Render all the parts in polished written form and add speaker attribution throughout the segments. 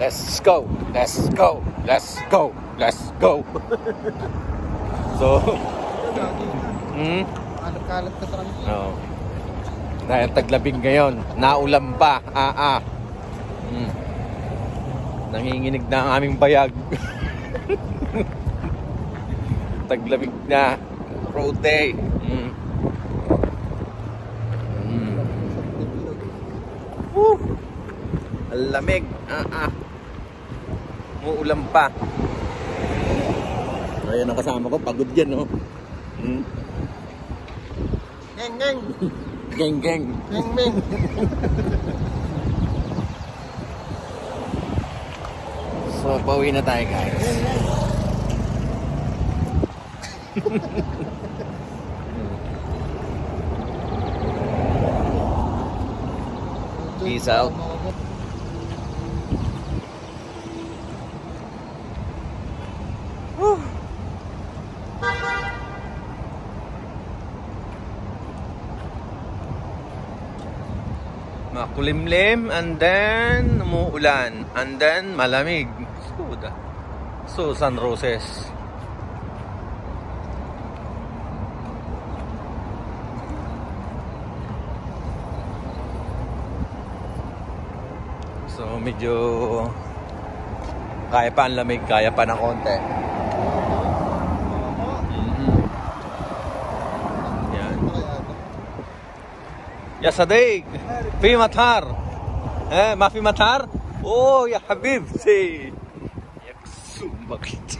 Speaker 1: Let's go. Let's go. Let's go. Let's go. So,
Speaker 2: Kalat na trunk.
Speaker 1: no. Dahil taglabing ngayon, naulan pa. Nanginginig na ang aming bayag. Taglabing na. Road day. Ang lamig. Muulan pa. Ayan ang kasama ko, pagod yan, no?
Speaker 2: Geng, geng.
Speaker 1: Geng, geng.
Speaker 2: Geng, geng.
Speaker 1: So, pauwi na tayo, guys. Peace out. Makulimlim, and then umuulan, and then malamig. So, San Roses. So, medyo kaya pa ang lamig, kaya pa ng konti. Yan. يا صديق في مطار ما في مطار اوه يا حبيبتي يكسو بقيت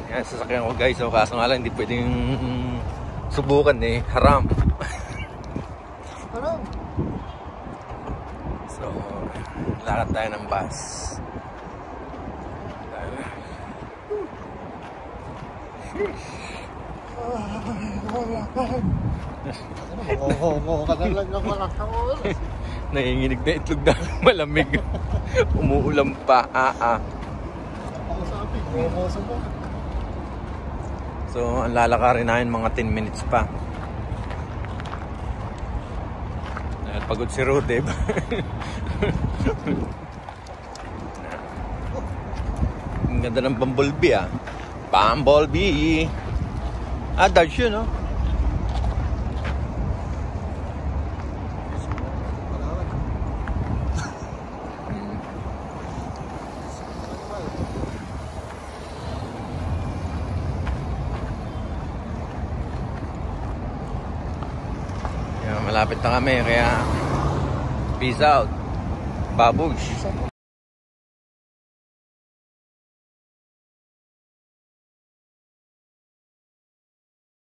Speaker 1: yan sasakyan ko guys, so kaso nga lang hindi pwedeng subukan eh, haram. So lakad tayo ng bus. Nanginginig na itlog na malamig. Umuulan pa. So ang lalakarin namin mga 10 minutes pa. Pagod si Rodeb. Ang ganda ng Bumblebee Bumblebee. Dodge yun, no? Malapit na kami, kaya peace out. Babush.